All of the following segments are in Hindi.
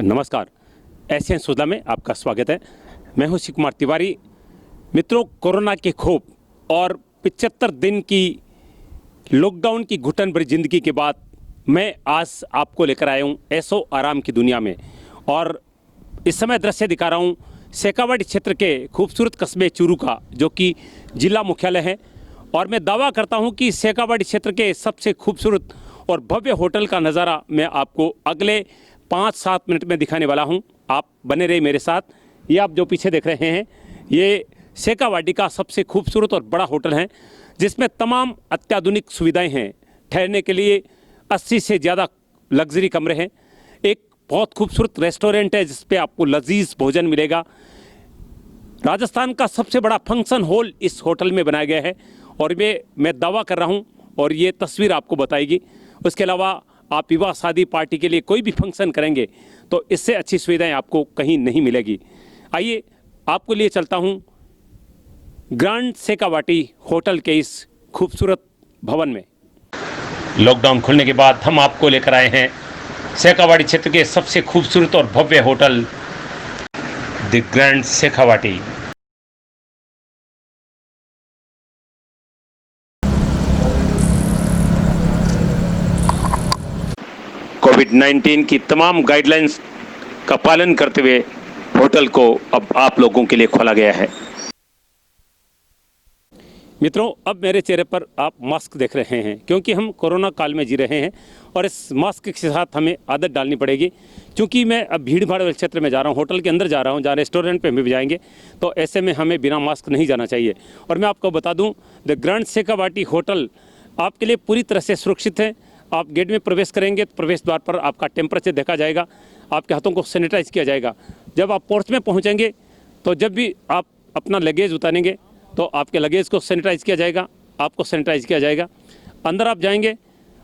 नमस्कार, एशियन सुधा में आपका स्वागत है। मैं हूं शिव कुमार तिवारी। मित्रों, कोरोना के खौफ और 75 दिन की लॉकडाउन की घुटन भरी जिंदगी के बाद मैं आज आपको लेकर आया हूं ऐसो आराम की दुनिया में। और इस समय दृश्य दिखा रहा हूं शेखावाटी क्षेत्र के खूबसूरत कस्बे चूरू का, जो कि जिला मुख्यालय है। और मैं दावा करता हूं कि शेखावाटी क्षेत्र के सबसे खूबसूरत और भव्य होटल का नज़ारा मैं आपको अगले 5-7 मिनट में दिखाने वाला हूं। आप बने रहे मेरे साथ। ये आप जो पीछे देख रहे हैं, ये शेखावाटी का सबसे खूबसूरत और बड़ा होटल है, जिसमें तमाम अत्याधुनिक सुविधाएं हैं। ठहरने के लिए 80 से ज़्यादा लग्जरी कमरे हैं। एक बहुत खूबसूरत रेस्टोरेंट है, जिस पे आपको लजीज भोजन मिलेगा। राजस्थान का सबसे बड़ा फंक्शन हॉल इस होटल में बनाया गया है, और मैं दावा कर रहा हूँ, और ये तस्वीर आपको बताएगी। उसके अलावा आप विवाह शादी पार्टी के लिए कोई भी फंक्शन करेंगे तो इससे अच्छी सुविधाएं आपको कहीं नहीं मिलेगी। आइए आपको लिए चलता हूं ग्रांड शेखावाटी होटल के इस खूबसूरत भवन में। लॉकडाउन खुलने के बाद हम आपको लेकर आए हैं शेखावाटी क्षेत्र के सबसे खूबसूरत और भव्य होटल द ग्रैंड शेखावाटी। कोविड-19 की तमाम गाइडलाइंस का पालन करते हुए होटल को अब आप लोगों के लिए खोला गया है। मित्रों, अब मेरे चेहरे पर आप मास्क देख रहे हैं, क्योंकि हम कोरोना काल में जी रहे हैं और इस मास्क के साथ हमें आदत डालनी पड़ेगी। क्योंकि मैं अब भीड़ भाड़ वाले क्षेत्र में जा रहा हूँ, होटल के अंदर जा रहा हूँ, जहाँ रेस्टोरेंट पे भी जाएंगे, तो ऐसे में हमें बिना मास्क नहीं जाना चाहिए। और मैं आपको बता दूँ, द ग्रैंड शेखावाटी होटल आपके लिए पूरी तरह से सुरक्षित है। आप गेट में प्रवेश करेंगे तो प्रवेश द्वार पर आपका टेम्परेचर देखा जाएगा, आपके हाथों को सैनिटाइज किया जाएगा। जब आप पोर्च में पहुंचेंगे तो जब भी आप अपना लगेज उतारेंगे तो आपके लगेज को सैनिटाइज किया जाएगा, आपको सैनिटाइज किया जाएगा। अंदर आप जाएंगे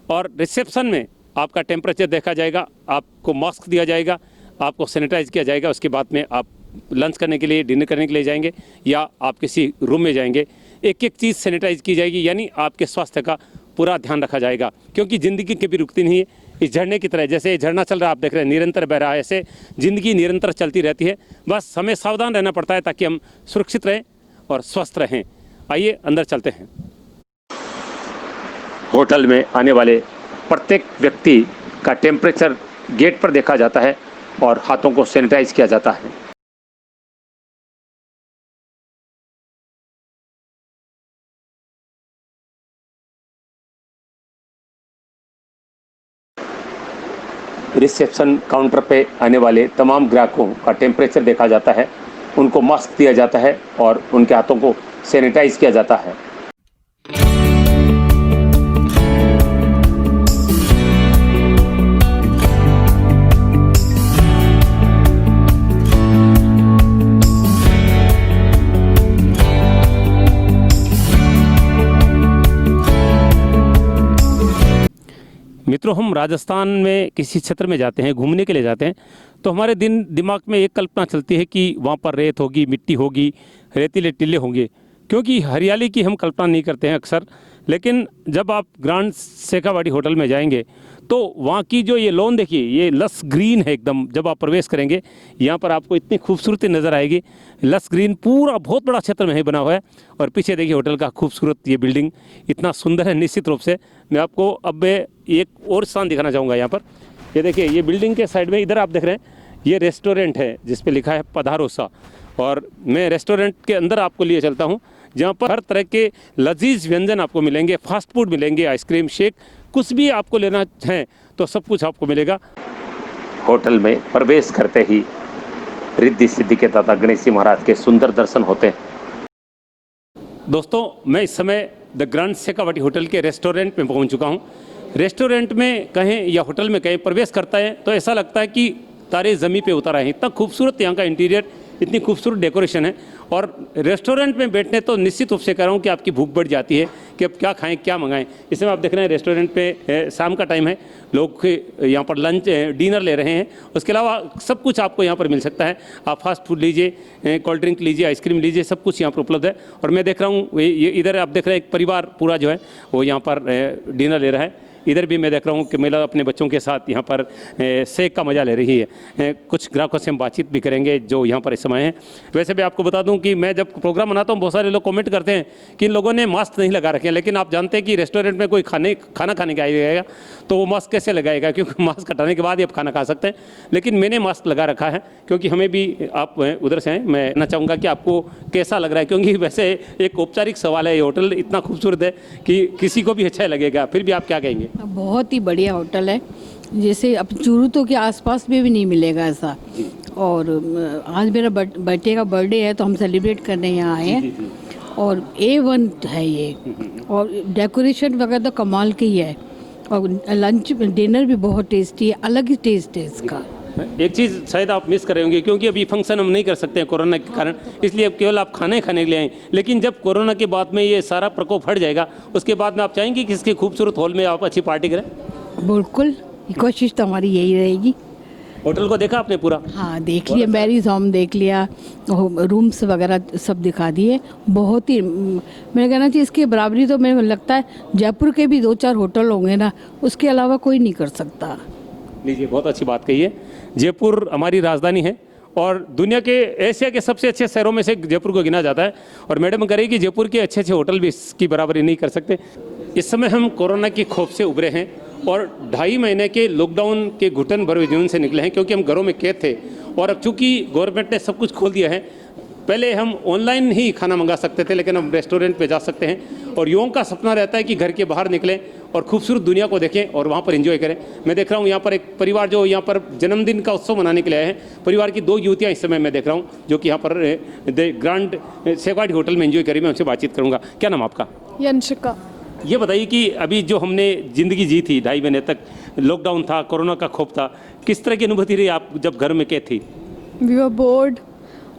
और रिसेप्शन में आपका टेम्परेचर देखा जाएगा, आपको मास्क दिया जाएगा, आपको सैनिटाइज किया जाएगा। उसके बाद में आप लंच करने के लिए, डिनर करने के लिए जाएंगे या आप किसी रूम में जाएंगे, एक एक चीज़ सैनिटाइज की जाएगी, यानी आपके स्वास्थ्य का पूरा ध्यान रखा जाएगा। क्योंकि ज़िंदगी कभी रुकती नहीं है। इस झरने की तरह, जैसे ये झरना चल रहा है, आप देख रहे हैं, निरंतर बह रहा है, ऐसे ज़िंदगी निरंतर चलती रहती है। बस हमें सावधान रहना पड़ता है ताकि हम सुरक्षित रहें और स्वस्थ रहें। आइए अंदर चलते हैं। होटल में आने वाले प्रत्येक व्यक्ति का टेम्परेचर गेट पर देखा जाता है और हाथों को सैनिटाइज किया जाता है। रिसेप्शन काउंटर पे आने वाले तमाम ग्राहकों का टेम्परेचर देखा जाता है, उनको मास्क दिया जाता है और उनके हाथों को सैनिटाइज किया जाता है। मित्रों, हम राजस्थान में किसी क्षेत्र में जाते हैं, घूमने के लिए जाते हैं, तो हमारे दिमाग में एक कल्पना चलती है कि वहाँ पर रेत होगी, मिट्टी होगी, रेतीले टीले होंगे, क्योंकि हरियाली की हम कल्पना नहीं करते हैं अक्सर। लेकिन जब आप ग्रांड शेखावाटी होटल में जाएंगे तो वहाँ की जो ये लॉन देखिए, ये लस ग्रीन है एकदम। जब आप प्रवेश करेंगे यहाँ पर आपको इतनी खूबसूरती नज़र आएगी। लस ग्रीन पूरा बहुत बड़ा क्षेत्र में ही बना हुआ है। और पीछे देखिए होटल का खूबसूरत ये बिल्डिंग इतना सुंदर है। निश्चित रूप से मैं आपको अब एक और स्थान दिखाना चाहूँगा। यहाँ पर ये देखिए, ये बिल्डिंग के साइड में इधर आप देख रहे हैं, ये रेस्टोरेंट है जिस पे लिखा है पधारोसा। और मैं रेस्टोरेंट के अंदर आपको लिए चलता हूँ, जहाँ पर हर तरह के लजीज व्यंजन आपको मिलेंगे, फास्ट फूड मिलेंगे, आइसक्रीम, शेक, कुछ भी आपको लेना है तो सब कुछ आपको मिलेगा। होटल में प्रवेश करते ही रिद्धि सिद्धि के दाता गणेश जी महाराज के सुंदर दर्शन होते हैं। दोस्तों, मैं इस समय द ग्रैंड शेखावाटी होटल के रेस्टोरेंट में पहुंच चुका हूं। रेस्टोरेंट में कहें या होटल में कहें, प्रवेश करता है तो ऐसा लगता है कि तारे ज़मीन पे उतर आए हैं। इतना खूबसूरत यहाँ का इंटीरियर, इतनी खूबसूरत डेकोरेशन है। और रेस्टोरेंट में बैठने तो निश्चित रूप से कह रहा हूँ कि आपकी भूख बढ़ जाती है कि अब क्या खाएं, क्या मंगाएं। इसमें आप देख रहे हैं रेस्टोरेंट पे शाम का टाइम है, लोग यहाँ पर लंच डिनर ले रहे हैं। उसके अलावा सब कुछ आपको यहाँ पर मिल सकता है। आप फास्ट फूड लीजिए, कोल्ड ड्रिंक लीजिए, आइसक्रीम लीजिए, सब कुछ यहाँ पर उपलब्ध है। और मैं देख रहा हूँ ये इधर आप देख रहे हैं एक परिवार पूरा जो है वो यहाँ पर डिनर ले रहा है। इधर भी मैं देख रहा हूँ कि महिला अपने बच्चों के साथ यहाँ पर सेक का मजा ले रही है। कुछ ग्राहकों से हम बातचीत भी करेंगे जो यहाँ पर इस समय हैं। वैसे भी आपको बता दूँ कि मैं जब प्रोग्राम बनाता हूँ बहुत सारे लोग कमेंट करते हैं कि इन लोगों ने मास्क नहीं लगा रखे हैं, लेकिन आप जानते हैं कि रेस्टोरेंट में कोई खाना खाने के आएगा तो वो मास्क कैसे लगाएगा, क्योंकि मास्क हटाने के बाद ही आप खाना खा सकते हैं। लेकिन मैंने मास्क लगा रखा है क्योंकि हमें भी, आप उधर से हैं, मैं कहना चाहूँगा कि आपको कैसा लग रहा है, क्योंकि वैसे एक औपचारिक सवाल है, ये होटल इतना खूबसूरत है कि किसी को भी अच्छा लगेगा, फिर भी आप क्या कहेंगे? बहुत ही बढ़िया होटल है, जैसे अब चूरू के आसपास में भी नहीं मिलेगा ऐसा। और आज मेरा बेटे का बर्थडे है तो हम सेलिब्रेट करने यहाँ आए हैं, और A1 है ये, और डेकोरेशन वगैरह तो कमाल की है, और लंच डिनर भी बहुत टेस्टी है, अलग ही टेस्ट है इसका। एक चीज़ शायद आप मिस कर रहे होंगे, क्योंकि अभी फंक्शन हम नहीं कर सकते हैं कोरोना के कारण, इसलिए अब केवल आप खाने के लिए आए। लेकिन जब कोरोना के बाद में ये सारा प्रकोप हट जाएगा, उसके बाद में आप चाहेंगे कि इसके खूबसूरत हॉल में आप अच्छी पार्टी करें? बिल्कुल, कोशिश तो हमारी यही रहेगी। होटल को देखा आपने पूरा? हाँ, देख लिया, मैरिज होम देख लिया, रूम्स वगैरह सब दिखा दिए। बहुत ही, मैंने कहना चाहिए इसकी बराबरी तो मेरे को लगता है जयपुर के भी 2-4 होटल होंगे ना, उसके अलावा कोई नहीं कर सकता। लीजिए, बहुत अच्छी बात कही है। जयपुर हमारी राजधानी है और दुनिया के, एशिया के सबसे अच्छे शहरों में से जयपुर को गिना जाता है, और मैडम कह रही कि जयपुर के अच्छे अच्छे होटल भी इसकी बराबरी नहीं कर सकते। इस समय हम कोरोना की खौफ से उभरे हैं और 2.5 महीने के लॉकडाउन के घुटन भरे जीवन से निकले हैं, क्योंकि हम घरों में कैद थे। और अब चूँकि गवर्नमेंट ने सब कुछ खोल दिया है, पहले हम ऑनलाइन ही खाना मंगा सकते थे, लेकिन हम रेस्टोरेंट पे जा सकते हैं। और युवाओं का सपना रहता है कि घर के बाहर निकलें और खूबसूरत दुनिया को देखें और वहाँ पर एंजॉय करें। मैं देख रहा हूँ यहाँ पर एक परिवार जो यहाँ पर जन्मदिन का उत्सव मनाने के लिए आए हैं। परिवार की 2 युवतियाँ इस समय मैं देख रहा हूँ जो कि यहाँ पर द ग्रांड सेवाड़ी होटल में एंजॉय करी। मैं उनसे बातचीत करूँगा। क्या नाम आपका? यंशिका। ये बताइए कि अभी जो हमने ज़िंदगी जी थी 2.5 महीने तक, लॉकडाउन था, कोरोना का खौफ था, किस तरह की अनुभूति रही आप जब घर में कैद थी? We were bored,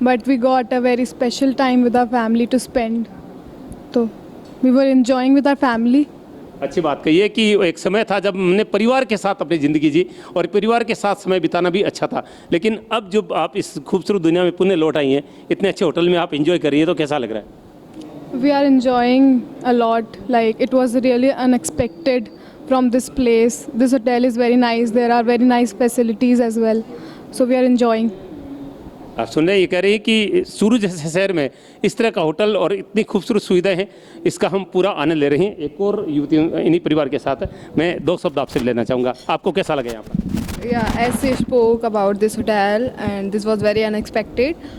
but we got a very special time with our family to spend. तो we were enjoying with our family. अच्छी बात कही है कि एक समय था जब हमने परिवार के साथ अपनी ज़िंदगी जी, और परिवार के साथ समय बिताना भी अच्छा था। लेकिन अब जब आप इस खूबसूरत दुनिया में पुनः लौट आई हैं, इतने अच्छे होटल में आप एंजॉय कर रही है, तो कैसा लग रहा है? We are enjoying a lot. Like it was really unexpected from this place. This hotel is very nice. There are very nice facilities as well. So we are enjoying. आप सुन रहे हैं, ये कह रही है कि चूरू जैसे शहर में इस तरह का होटल और इतनी खूबसूरत सुविधाएं हैं, इसका हम पूरा आनंद ले रहे हैं। एक और युवती इन्हीं परिवार के साथ है, मैं 2 शब्द आपसे लेना चाहूँगा। आपको कैसा लगा यहाँ पर? Yeah, as she spoke about this hotel and this was very unexpected.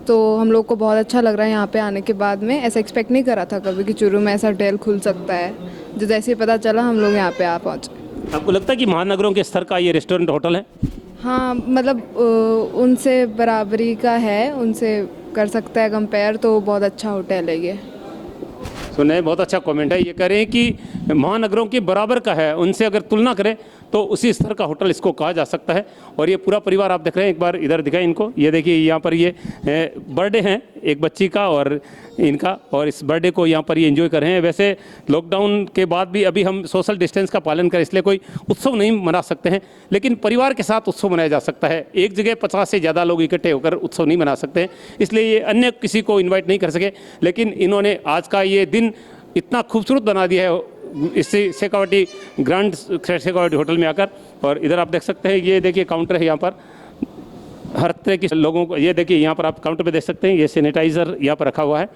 तो हम लोग को बहुत अच्छा लग रहा है यहाँ पे आने के बाद में। ऐसा एक्सपेक्ट नहीं करा था कभी कि चूरू में ऐसा होटल खुल सकता है। जो जैसे ही पता चला हम लोग यहाँ पे आ पहुँचे। आपको लगता है कि महानगरों के स्तर का ये रेस्टोरेंट होटल है? हाँ, मतलब उनसे बराबरी का है, उनसे कर सकता है कंपेयर, तो बहुत अच्छा होटल है ये। सुने, बहुत अच्छा कमेंट है। ये कह रहे हैं कि महानगरों के बराबर का है, उनसे अगर तुलना करें तो उसी स्तर का होटल इसको कहा जा सकता है। और ये पूरा परिवार आप देख रहे हैं, एक बार इधर दिखाएं इनको। ये देखिए, यहाँ पर ये बर्थडे है एक बच्ची का और इनका, और इस बर्थडे को यहाँ पर ये एंजॉय कर रहे हैं। वैसे लॉकडाउन के बाद भी अभी हम सोशल डिस्टेंस का पालन करें, इसलिए कोई उत्सव नहीं मना सकते हैं, लेकिन परिवार के साथ उत्सव मनाया जा सकता है। एक जगह 50 से ज़्यादा लोग इकट्ठे होकर उत्सव नहीं मना सकते हैं, इसलिए ये अन्य किसी को इन्वाइट नहीं कर सके। लेकिन इन्होंने आज का ये दिन इतना खूबसूरत बना दिया है इससे शेखावाटी ग्रांड शेखावाटी होटल में आकर। और इधर आप देख सकते हैं, ये देखिए काउंटर है यहाँ पर हर तरह के लोगों को। ये देखिए यहाँ पर आप काउंटर पे देख सकते हैं, ये सैनिटाइज़र यहाँ पर रखा हुआ है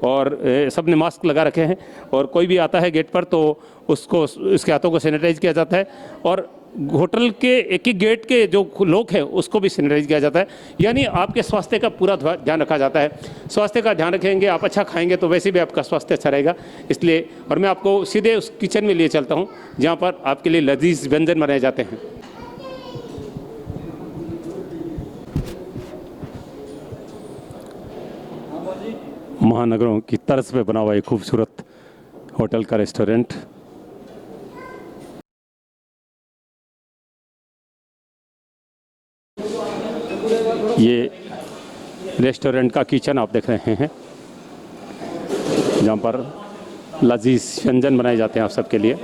और सब ने मास्क लगा रखे हैं। और कोई भी आता है गेट पर तो उसको, उसके हाथों को सैनिटाइज किया जाता है। और होटल के एक ही गेट के जो लोग हैं उसको भी सैनिटाइज किया जाता है। यानी आपके स्वास्थ्य का पूरा ध्यान रखा जाता है। स्वास्थ्य का ध्यान रखेंगे, आप अच्छा खाएंगे तो वैसे भी आपका स्वास्थ्य अच्छा रहेगा। इसलिए, और मैं आपको सीधे उस किचन में लिए चलता हूँ जहाँ पर आपके लिए लजीज व्यंजन बनाए जाते हैं। महानगरों की तर्ज पे बना हुआ एक खूबसूरत होटल का रेस्टोरेंट। ये रेस्टोरेंट का किचन आप देख रहे हैं, जहाँ पर लजीज व्यंजन बनाए जाते हैं आप सबके लिए।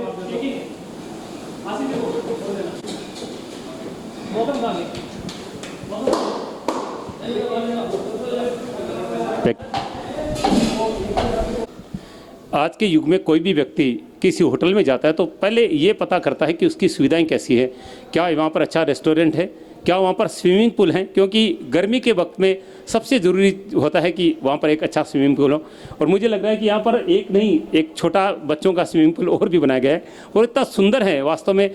आज के युग में कोई भी व्यक्ति किसी होटल में जाता है तो पहले ये पता करता है कि उसकी सुविधाएं कैसी है, क्या वहाँ पर अच्छा रेस्टोरेंट है, क्या वहाँ पर स्विमिंग पूल है, क्योंकि गर्मी के वक्त में सबसे ज़रूरी होता है कि वहाँ पर एक अच्छा स्विमिंग पूल हो। और मुझे लग रहा है कि यहाँ पर एक नहीं, एक छोटा बच्चों का स्विमिंग पूल और भी बनाया गया है और इतना सुंदर है वास्तव में।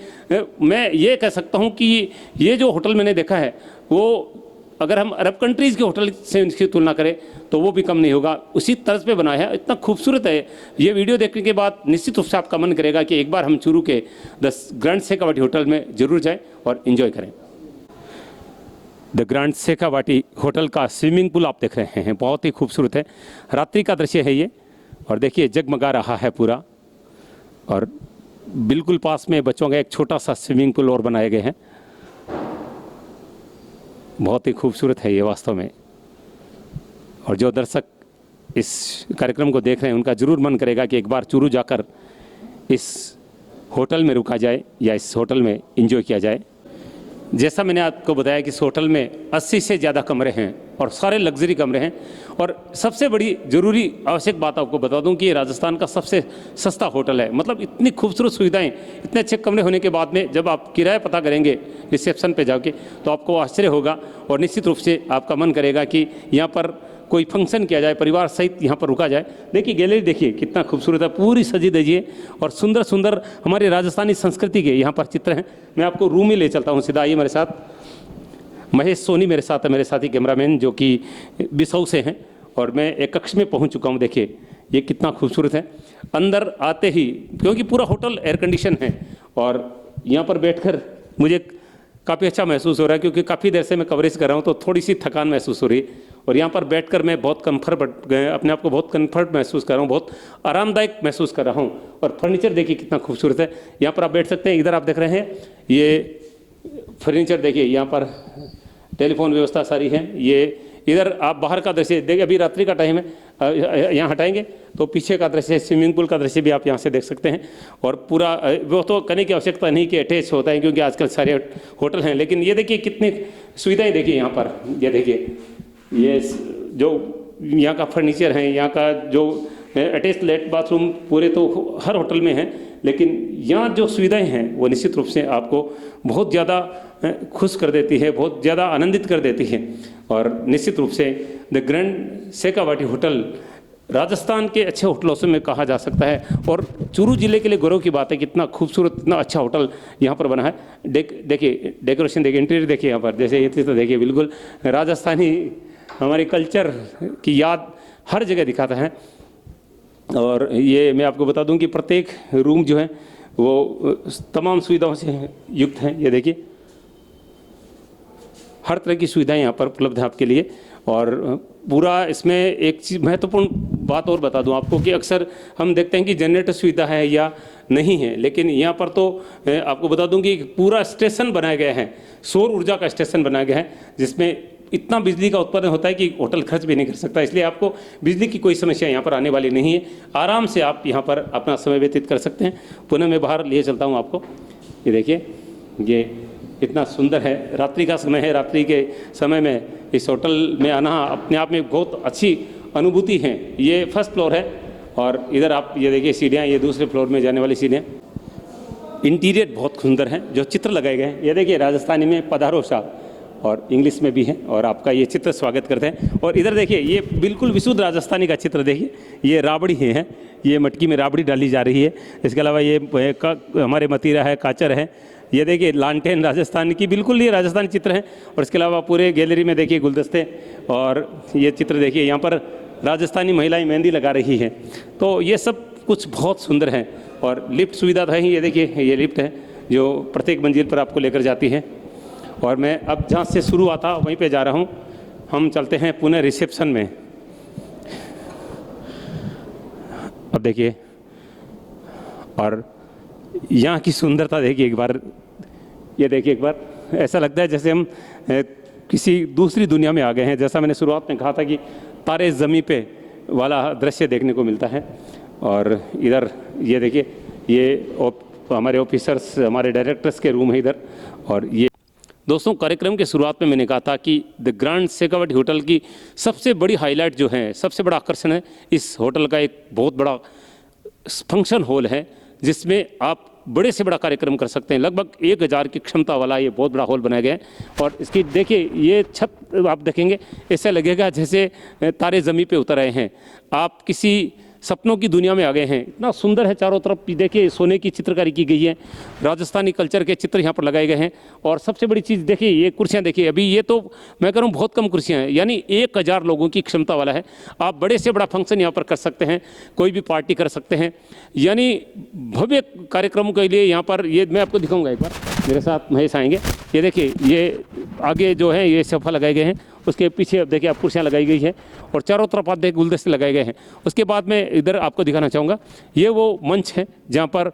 मैं ये कह सकता हूँ कि ये जो होटल मैंने देखा है वो अगर हम अरब कंट्रीज़ के होटल से इसकी तुलना करें तो वो भी कम नहीं होगा, उसी तर्ज पे बनाया है, इतना खूबसूरत है। ये वीडियो देखने के बाद निश्चित रूप से आपका मन करेगा कि एक बार हम चूरू के द ग्रैंड शेखावाटी होटल में ज़रूर जाएं और इन्जॉय करें। द ग्रैंड शेखावाटी होटल का स्विमिंग पूल आप देख रहे हैं, बहुत ही खूबसूरत है। रात्रि का दृश्य है ये, और देखिए जगमगा रहा है पूरा, और बिल्कुल पास में बच्चों का एक छोटा सा स्विमिंग पूल और बनाए गए हैं। बहुत ही खूबसूरत है ये वास्तव में, और जो दर्शक इस कार्यक्रम को देख रहे हैं उनका ज़रूर मन करेगा कि एक बार चूरू जाकर इस होटल में रुका जाए या इस होटल में एंजॉय किया जाए। जैसा मैंने आपको बताया कि इस होटल में 80 से ज़्यादा कमरे हैं और सारे लग्जरी कमरे हैं। और सबसे बड़ी ज़रूरी आवश्यक बात आपको बता दूं कि ये राजस्थान का सबसे सस्ता होटल है। मतलब इतनी खूबसूरत सुविधाएं, इतने अच्छे कमरे होने के बाद में जब आप किराया पता करेंगे रिसेप्शन पे जाके तो आपको आश्चर्य होगा और निश्चित रूप से आपका मन करेगा कि यहाँ पर कोई फंक्शन किया जाए, परिवार सहित यहाँ पर रुका जाए। देखिए गैलरी देखिए कितना खूबसूरत है, पूरी सजी धजी है और सुंदर सुंदर हमारी राजस्थानी संस्कृति के यहाँ पर चित्र हैं। मैं आपको रूम में ले चलता हूँ सीधा। आइए मेरे साथ, महेश सोनी मेरे साथ है, मेरे साथी कैमरामैन जो कि बिसऊ से हैं, और मैं एक कक्ष में पहुँच चुका हूँ। देखिए ये कितना खूबसूरत है। अंदर आते ही, क्योंकि पूरा होटल एयर कंडीशन है, और यहाँ पर बैठकर मुझे काफ़ी अच्छा महसूस हो रहा है, क्योंकि काफ़ी देर से मैं कवरेज कर रहा हूँ तो थोड़ी सी थकान महसूस हो रही है। और यहाँ पर बैठकर मैं बहुत अपने आप को बहुत कंफर्ट महसूस कर रहा हूँ, बहुत आरामदायक महसूस कर रहा हूँ। और फर्नीचर देखिए कितना खूबसूरत है। यहाँ पर आप बैठ सकते हैं। इधर आप देख रहे हैं ये फर्नीचर देखिए, यहाँ पर टेलीफोन व्यवस्था सारी है। ये इधर आप बाहर का दृश्य देखिए, अभी रात्रि का टाइम है, यहाँ हटाएंगे तो पीछे का दृश्य, स्विमिंग पूल का दृश्य भी आप यहाँ से देख सकते हैं। और पूरा वो तो करने की आवश्यकता नहीं कि अटैच होता है, क्योंकि आजकल सारे होटल हैं। लेकिन ये देखिए कितनी सुविधाएं देखिए यहाँ पर। ये देखिए ये जो यहाँ का फर्नीचर है, यहाँ का जो अटैच लेट बाथरूम पूरे तो हर होटल में हैं, लेकिन यहाँ जो सुविधाएं हैं वो निश्चित रूप से आपको बहुत ज़्यादा खुश कर देती है, बहुत ज़्यादा आनंदित कर देती है। और निश्चित रूप से the grand Shekhawati hotel Rajasthan के अच्छे होटलों से में कहा जा सकता है। और चूरू जिले के लिए गौरव की बात है कि इतना खूबसूरत, इतना अच्छा होटल यहाँ पर बना है। देखिए डेकोरेशन देखिए, इंटीरियर देखिए यहाँ पर, जैसे ये तो देखिए बिल्कुल राजस्थानी हमारे कल्चर की याद हर जगह दिखाता है। और ये मैं आपको बता दूं कि प्रत्येक रूम जो है वो तमाम सुविधाओं से युक्त हैं। ये देखिए हर तरह की सुविधाएं यहाँ पर उपलब्ध है आपके लिए। और पूरा इसमें एक चीज़ महत्वपूर्ण बात और बता दूं आपको कि अक्सर हम देखते हैं कि जनरेटर सुविधा है या नहीं है, लेकिन यहाँ पर तो आपको बता दूं कि पूरा स्टेशन बनाया गया है, सौर ऊर्जा का स्टेशन बनाया गया है, जिसमें इतना बिजली का उत्पादन होता है कि होटल खर्च भी नहीं कर सकता। इसलिए आपको बिजली की कोई समस्या यहाँ पर आने वाली नहीं है। आराम से आप यहाँ पर अपना समय व्यतीत कर सकते हैं। पुनः मैं बाहर लिए चलता हूँ आपको। ये देखिए ये इतना सुंदर है, रात्रि का समय है। रात्रि के समय में इस होटल में आना अपने आप में बहुत अच्छी अनुभूति है। ये फर्स्ट फ्लोर है, और इधर आप ये देखिए सीढ़ियाँ, ये दूसरे फ्लोर में जाने वाली सीढ़ियाँ। इंटीरियर बहुत सुंदर है, जो चित्र लगाए गए हैं ये देखिए राजस्थानी में पधारो साहब, और इंग्लिश में भी है, और आपका ये चित्र स्वागत करते हैं। और इधर देखिए ये बिल्कुल विशुद्ध राजस्थानी का चित्र देखिए, ये राबड़ी है, ये मटकी में राबड़ी डाली जा रही है। इसके अलावा ये हमारे मतीरा है, काचर है। ये देखिए लालटेन राजस्थान की, बिल्कुल ये राजस्थानी चित्र है। और इसके अलावा पूरे गैलरी में देखिए गुलदस्ते, और ये चित्र देखिए यहाँ पर राजस्थानी महिलाएं मेहंदी लगा रही है। तो ये सब कुछ बहुत सुंदर है। और लिफ्ट सुविधा है ही, ये देखिए ये लिफ्ट है जो प्रत्येक मंजिल पर आपको लेकर जाती है। और मैं अब जहाँ से शुरू हुआ था वहीं पे जा रहा हूँ। हम चलते हैं पुनः रिसेप्शन में। अब देखिए, और यहाँ की सुंदरता देखिए एक बार, ये देखिए एक बार, ऐसा लगता है जैसे हम किसी दूसरी दुनिया में आ गए हैं। जैसा मैंने शुरुआत में कहा था कि तारे ज़मीं पे वाला दृश्य देखने को मिलता है। और इधर ये देखिए ये हमारे ऑफिसर्स, हमारे डायरेक्टर्स के रूम है इधर। और ये दोस्तों कार्यक्रम के शुरुआत में मैंने कहा था कि द ग्रैंड शेखावाटी होटल की सबसे बड़ी हाईलाइट जो है, सबसे बड़ा आकर्षण है, इस होटल का एक बहुत बड़ा फंक्शन हॉल है, जिसमें आप बड़े से बड़ा कार्यक्रम कर सकते हैं। लगभग 1000 की क्षमता वाला ये बहुत बड़ा हॉल बनाया गया है। और इसकी देखिए ये छत आप देखेंगे ऐसा लगेगा जैसे तारे ज़मीन पे उतर आए हैं, आप किसी सपनों की दुनिया में आ गए हैं। इतना सुंदर है, चारों तरफ देखिए सोने की चित्रकारी की गई है, राजस्थानी कल्चर के चित्र यहाँ पर लगाए गए हैं। और सबसे बड़ी चीज़ देखिए ये कुर्सियाँ देखिए, अभी ये तो मैं कह रहा हूँ बहुत कम कुर्सियाँ हैं, यानी 1000 लोगों की क्षमता वाला है। आप बड़े से बड़ा फंक्शन यहाँ पर कर सकते हैं, कोई भी पार्टी कर सकते हैं, यानी भव्य कार्यक्रमों के लिए यहाँ पर। ये मैं आपको दिखाऊंगा, एक बार मेरे साथ महेश आएंगे। ये देखिए ये आगे जो है ये सोफा लगाए गए हैं, उसके पीछे अब देखिए आप कुर्सियाँ लगाई गई हैं और चारों तरफ आप देखिए गुलदस्ते लगाए गए हैं। उसके बाद में इधर आपको दिखाना चाहूँगा, ये वो मंच है जहाँ पर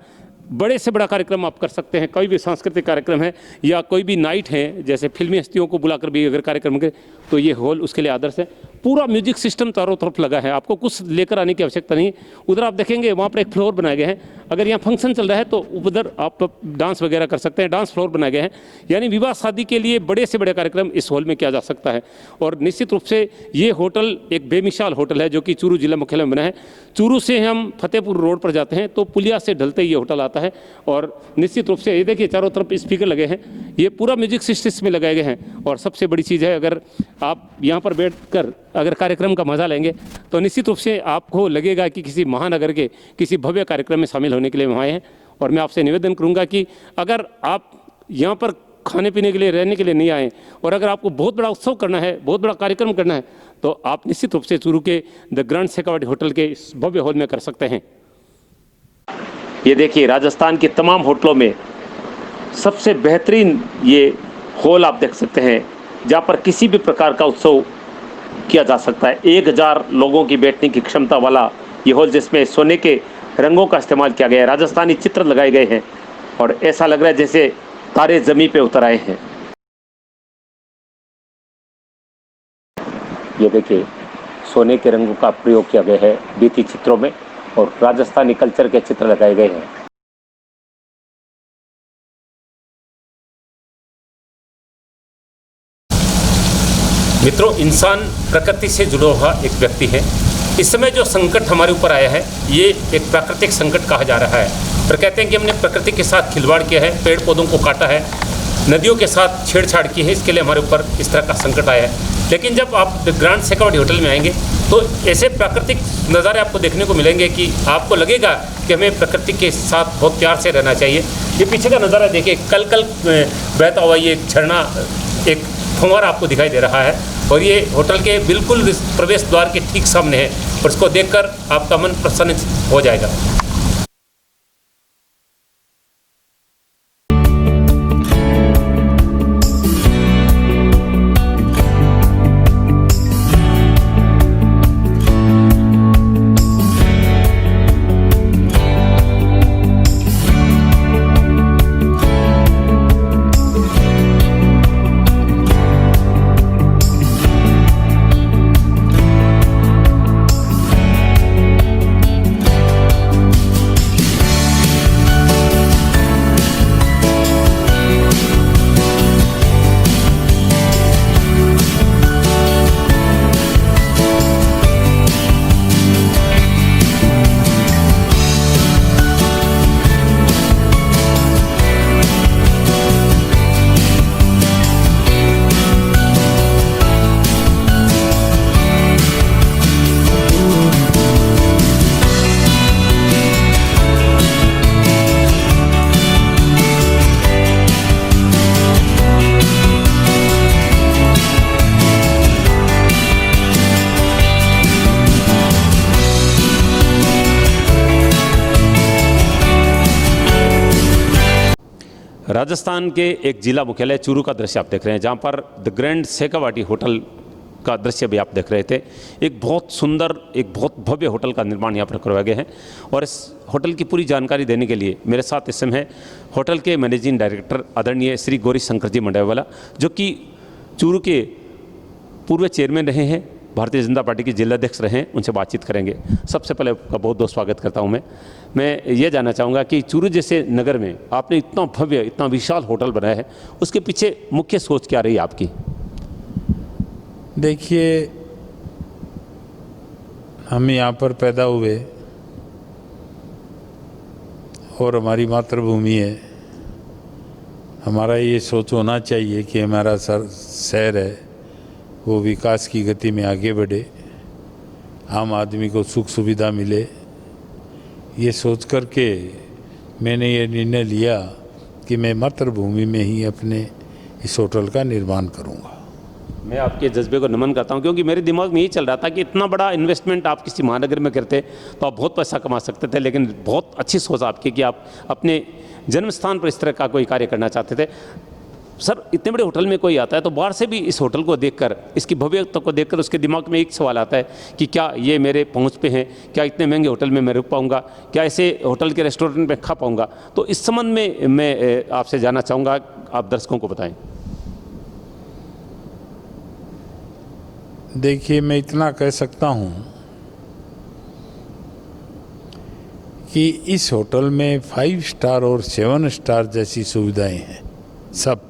बड़े से बड़ा कार्यक्रम आप कर सकते हैं। कोई भी सांस्कृतिक कार्यक्रम है या कोई भी नाइट है, जैसे फिल्मी हस्तियों को बुलाकर भी अगर कार्यक्रम करें तो ये हॉल उसके लिए आदर्श है। पूरा म्यूजिक सिस्टम चारों तरफ लगा है, आपको कुछ लेकर आने की आवश्यकता नहीं। उधर आप देखेंगे वहाँ पर एक फ्लोर बनाए गए हैं, अगर यहाँ फंक्शन चल रहा है तो उधर आप डांस वगैरह कर सकते हैं, डांस फ्लोर बनाए गए हैं। यानी विवाह शादी के लिए बड़े से बड़े कार्यक्रम इस हॉल में किया जा सकता है। और निश्चित रूप से ये होटल एक बेमिसाल होटल है जो कि चूरू जिला मुख्यालय में बना है। चूरू से हम फतेहपुर रोड पर जाते हैं तो पुलिया से ढलते ये होटल आता है। और निश्चित रूप से ये देखिए चारों तरफ स्पीकर लगे हैं, ये पूरा म्यूजिक सिस्टम में लगाए गए हैं। और सबसे बड़ी चीज़ है, अगर आप यहाँ पर बैठकर अगर कार्यक्रम का मज़ा लेंगे तो निश्चित रूप से आपको लगेगा कि किसी महानगर के किसी भव्य कार्यक्रम में शामिल होने के लिए वहाँ आए हैं। और मैं आपसे निवेदन करूँगा कि अगर आप यहाँ पर खाने पीने के लिए, रहने के लिए नहीं आए और अगर आपको बहुत बड़ा उत्सव करना है, बहुत बड़ा कार्यक्रम करना है, तो आप निश्चित रूप से चूरू के द ग्रैंड शेखावाटी होटल के इस भव्य हॉल में कर सकते हैं। ये देखिए राजस्थान के तमाम होटलों में सबसे बेहतरीन ये हॉल आप देख सकते हैं, जहाँ पर किसी भी प्रकार का उत्सव किया जा सकता है। 1000 लोगों की बैठने की क्षमता वाला ये हॉल, जिसमें सोने के रंगों का इस्तेमाल किया गया है, राजस्थानी चित्र लगाए गए हैं और ऐसा लग रहा है जैसे तारे जमीन पे उतर आए हैं। ये देखिए सोने के रंगों का प्रयोग किया गया है भित्ति चित्रों में और राजस्थानी कल्चर के चित्र लगाए गए हैं। मित्रों, इंसान प्रकृति से जुड़ा हुआ एक व्यक्ति है। इस समय जो संकट हमारे ऊपर आया है ये एक प्राकृतिक संकट कहा जा रहा है। पर कहते हैं कि हमने प्रकृति के साथ खिलवाड़ किया है, पेड़ पौधों को काटा है, नदियों के साथ छेड़छाड़ की है, इसके लिए हमारे ऊपर इस तरह का संकट आया है। लेकिन जब आप द ग्रैंड शेखावाटी होटल में आएंगे तो ऐसे प्राकृतिक नज़ारे आपको देखने को मिलेंगे कि आपको लगेगा कि हमें प्रकृति के साथ बहुत प्यार से रहना चाहिए। ये पीछे का नज़ारा देखिए, कल बहता हुआ ये झरना, एक फंवारा आपको दिखाई दे रहा है और ये होटल के बिल्कुल प्रवेश द्वार के ठीक सामने है और इसको देखकर आपका मन प्रसन्न हो जाएगा। राजस्थान के एक जिला मुख्यालय चूरू का दृश्य आप देख रहे हैं, जहाँ पर द ग्रैंड शेखावाटी होटल का दृश्य भी आप देख रहे थे। एक बहुत सुंदर, एक बहुत भव्य होटल का निर्माण यहाँ पर करवाया गया है। और इस होटल की पूरी जानकारी देने के लिए मेरे साथ इस समय होटल के मैनेजिंग डायरेक्टर आदरणीय श्री गौरी शंकर जी मंडावाला, जो कि चूरू के पूर्व चेयरमैन रहे हैं, भारतीय जनता पार्टी के जिलाध्यक्ष रहे हैं, उनसे बातचीत करेंगे। सबसे पहले आपका बहुत बहुत स्वागत करता हूं। मैं ये जानना चाहूँगा कि चूरू जैसे नगर में आपने इतना भव्य, इतना विशाल होटल बनाया है, उसके पीछे मुख्य सोच क्या रही आपकी? देखिए, हम यहाँ पर पैदा हुए, और हमारी मातृभूमि है। हमारा ये सोच होना चाहिए कि हमारा शहर है वो विकास की गति में आगे बढ़े, आम आदमी को सुख सुविधा मिले। ये सोच कर के मैंने ये निर्णय लिया कि मैं मातृभूमि में ही अपने इस होटल का निर्माण करूँगा। मैं आपके जज्बे को नमन करता हूं, क्योंकि मेरे दिमाग में यही चल रहा था कि इतना बड़ा इन्वेस्टमेंट आप किसी महानगर में करते तो आप बहुत पैसा कमा सकते थे, लेकिन बहुत अच्छी सोच आपकी कि आप अपने जन्म स्थान पर इस तरह का कोई कार्य करना चाहते थे। सर, इतने बड़े होटल में कोई आता है तो बाहर से भी इस होटल को देखकर, इसकी भव्यता को देखकर उसके दिमाग में एक सवाल आता है कि क्या ये मेरे पहुंच पे हैं, क्या इतने महंगे होटल में मैं रुक पाऊंगा, क्या ऐसे होटल के रेस्टोरेंट में खा पाऊंगा। तो इस संबंध में मैं आपसे जानना चाहूँगा, आप दर्शकों को बताएं। देखिए, मैं इतना कह सकता हूँ कि इस होटल में 5 स्टार और 7 स्टार जैसी सुविधाएं हैं सब।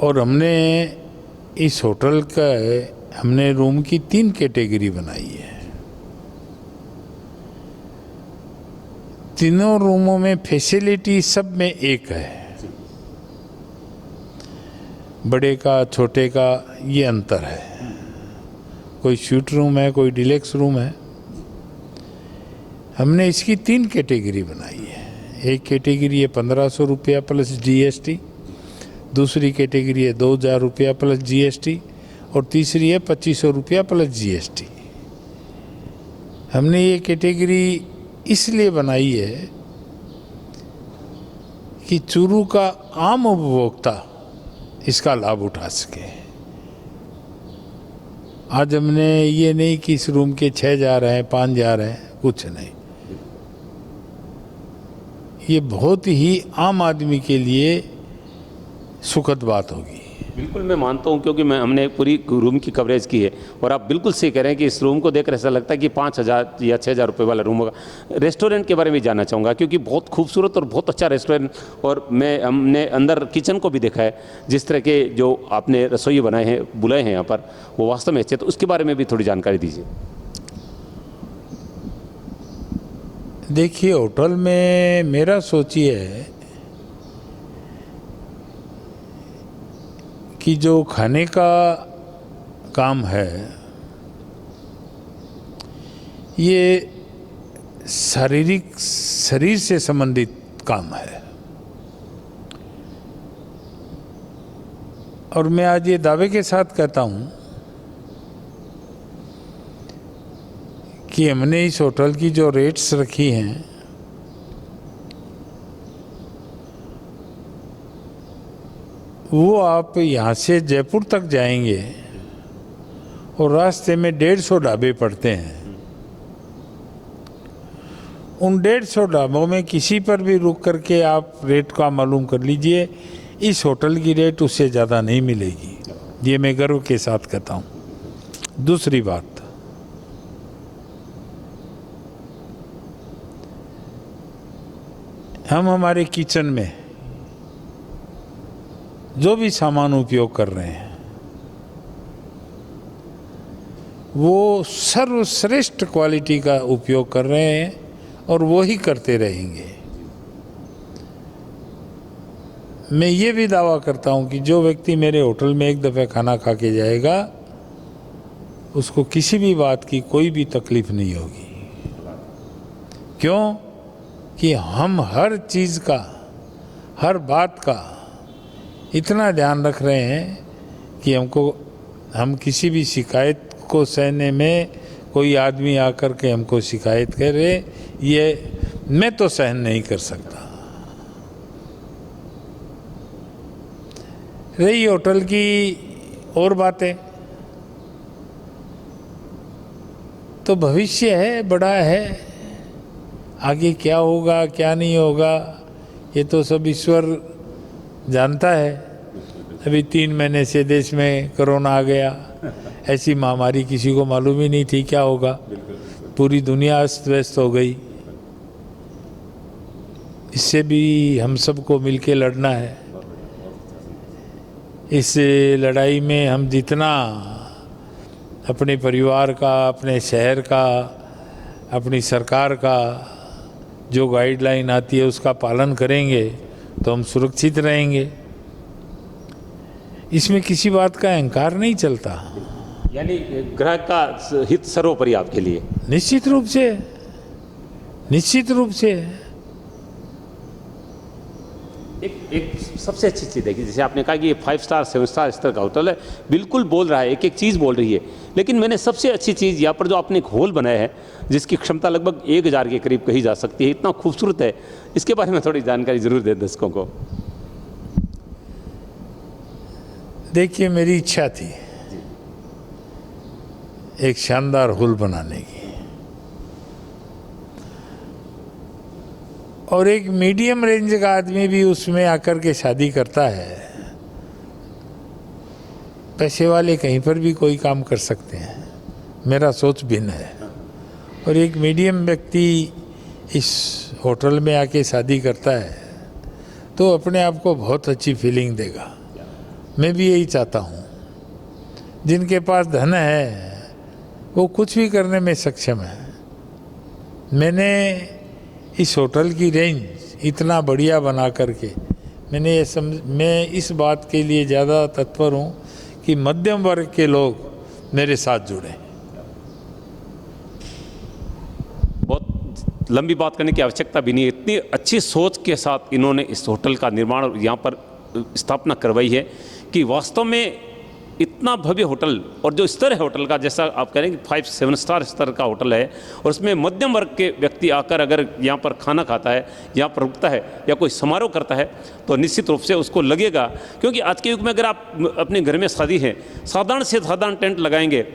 और हमने इस होटल का हमने रूम की 3 कैटेगरी बनाई है। तीनों रूमों में फैसिलिटी सब में एक है, बड़े का छोटे का ये अंतर है। कोई स्वीट रूम है, कोई डिलेक्स रूम है। हमने इसकी 3 कैटेगरी बनाई है। एक कैटेगरी है 1500 रुपया प्लस GST, दूसरी कैटेगरी है 2000 रुपया प्लस GST और तीसरी है 2500 रुपया प्लस GST। हमने ये कैटेगरी इसलिए बनाई है कि चूरू का आम उपभोक्ता इसका लाभ उठा सके। आज हमने ये नहीं कि इस रूम के 6 जा रहे हैं, 5 जा रहे हैं, कुछ नहीं। ये बहुत ही आम आदमी के लिए सुखद बात होगी। बिल्कुल मैं मानता हूं, क्योंकि हमने पूरी रूम की कवरेज की है और आप बिल्कुल सही कह रहे हैं कि इस रूम को देखकर ऐसा लगता है कि 5000 या 6000 रुपये वाला रूम होगा। रेस्टोरेंट के बारे में जानना चाहूँगा, क्योंकि बहुत खूबसूरत और बहुत अच्छा रेस्टोरेंट, और हमने अंदर किचन को भी देखा है। जिस तरह के जो आपने रसोई बनाए हैं, बुलाए हैं यहाँ पर, वो वास्तव में अच्छे। तो उसके बारे में भी थोड़ी जानकारी दीजिए। देखिए, होटल में मेरा सोच ये है कि जो खाने का काम है ये शरीर से संबंधित काम है। और मैं आज ये दावे के साथ कहता हूँ कि हमने इस होटल की जो रेट्स रखी हैं वो, आप यहाँ से जयपुर तक जाएंगे और रास्ते में 150 ढाबे पड़ते हैं। उन 150 ढाबों में किसी पर भी रुक करके आप रेट का मालूम कर लीजिए, इस होटल की रेट उससे ज़्यादा नहीं मिलेगी। ये मैं गर्व के साथ कहता हूँ। दूसरी बात, हम हमारे किचन में जो भी सामान उपयोग कर रहे हैं वो सर्वश्रेष्ठ क्वालिटी का उपयोग कर रहे हैं और वो ही करते रहेंगे। मैं ये भी दावा करता हूँ कि जो व्यक्ति मेरे होटल में एक दफ़ा खाना खा के जाएगा उसको किसी भी बात की कोई भी तकलीफ नहीं होगी। क्यों? कि हम हर चीज़ का, हर बात का इतना ध्यान रख रहे हैं कि हम किसी भी शिकायत को सहने में, कोई आदमी आकर के हमको शिकायत करे, ये मैं तो सहन नहीं कर सकता। रही होटल की और बातें, तो भविष्य है, बड़ा है, आगे क्या होगा क्या नहीं होगा ये तो सब ईश्वर जानता है। अभी 3 महीने से देश में कोरोना आ गया, ऐसी महामारी किसी को मालूम ही नहीं थी क्या होगा। पूरी दुनिया अस्त व्यस्त हो गई। इससे भी हम सबको मिलके लड़ना है। इस लड़ाई में हम जितना अपने परिवार का, अपने शहर का, अपनी सरकार का जो गाइडलाइन आती है उसका पालन करेंगे तो हम सुरक्षित रहेंगे। इसमें किसी बात का अहंकार नहीं चलता। यानी ग्राहक का हित सर्वोपरि आपके लिए। निश्चित रूप से, निश्चित रूप से। एक सबसे अच्छी चीज़ देखिए, जैसे आपने कहा कि ये 5 स्टार 7 स्टार स्तर का होटल है, बिल्कुल बोल रहा है, एक एक चीज़ बोल रही है, लेकिन मैंने सबसे अच्छी चीज़ यहाँ पर जो आपने एक हॉल बनाया है जिसकी क्षमता लगभग 1000 के करीब कही जा सकती है, इतना खूबसूरत है, इसके बारे में थोड़ी जानकारी ज़रूर दें दर्शकों को। देखिए, मेरी इच्छा थी एक शानदार हॉल बनाने की, और एक मीडियम रेंज का आदमी भी उसमें आकर के शादी करता है। पैसे वाले कहीं पर भी कोई काम कर सकते हैं, मेरा सोच भिन्न है। और एक मीडियम व्यक्ति इस होटल में आके शादी करता है तो अपने आप को बहुत अच्छी फीलिंग देगा। मैं भी यही चाहता हूँ। जिनके पास धन है वो कुछ भी करने में सक्षम है। मैंने इस होटल की रेंज इतना बढ़िया बना करके मैं इस बात के लिए ज़्यादा तत्पर हूँ कि मध्यम वर्ग के लोग मेरे साथ जुड़ें। बहुत लंबी बात करने की आवश्यकता भी नहीं है, इतनी अच्छी सोच के साथ इन्होंने इस होटल का निर्माण और यहाँ पर स्थापना करवाई है कि वास्तव में इतना भव्य होटल, और जो स्तर है होटल का, जैसा आप कह रहे हैं कि 5-7 स्टार स्तर का होटल है, और उसमें मध्यम वर्ग के व्यक्ति आकर अगर यहाँ पर खाना खाता है, यहाँ पर रुकता है या कोई समारोह करता है तो निश्चित रूप से उसको लगेगा, क्योंकि आज के युग में अगर आप अपने घर में शादी है, साधारण से साधारण टेंट लगाएंगे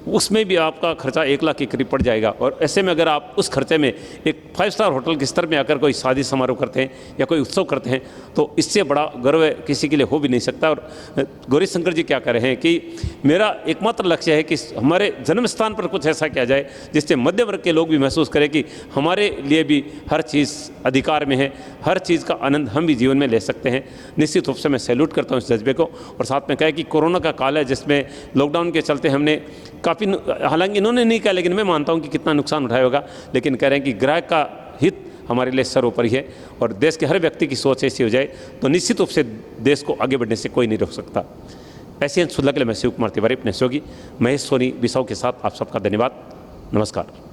उसमें भी आपका खर्चा 1 लाख के करीब पड़ जाएगा। और ऐसे में अगर आप उस खर्चे में एक 5 स्टार होटल के स्तर में आकर कोई शादी समारोह करते हैं या कोई उत्सव करते हैं तो इससे बड़ा गर्व किसी के लिए हो भी नहीं सकता। और गौरी शंकर जी क्या कह रहे हैं कि मेरा एकमात्र लक्ष्य है कि हमारे जन्म स्थान पर कुछ ऐसा किया जाए जिससे मध्य वर्ग के लोग भी महसूस करें कि हमारे लिए भी हर चीज़ अधिकार में है, हर चीज़ का आनंद हम भी जीवन में ले सकते हैं। निश्चित रूप से मैं सैल्यूट करता हूँ इस जज्बे को। और साथ में कहा कि कोरोना का काल है जिसमें लॉकडाउन के चलते हमने काफ़ी, हालांकि इन्होंने नहीं कहा लेकिन मैं मानता हूं कि कितना नुकसान उठाया होगा, लेकिन कह रहे हैं कि ग्राहक का हित हमारे लिए सर्वोपरि है और देश के हर व्यक्ति की सोच ऐसी हो जाए तो निश्चित रूप से देश को आगे बढ़ने से कोई नहीं रोक सकता। ऐसे सुलह के लिए मैं शिव कुमार तिवारी, अपने सहयोगी महेश सोनी बिसाऊ के साथ आप सबका धन्यवाद। नमस्कार।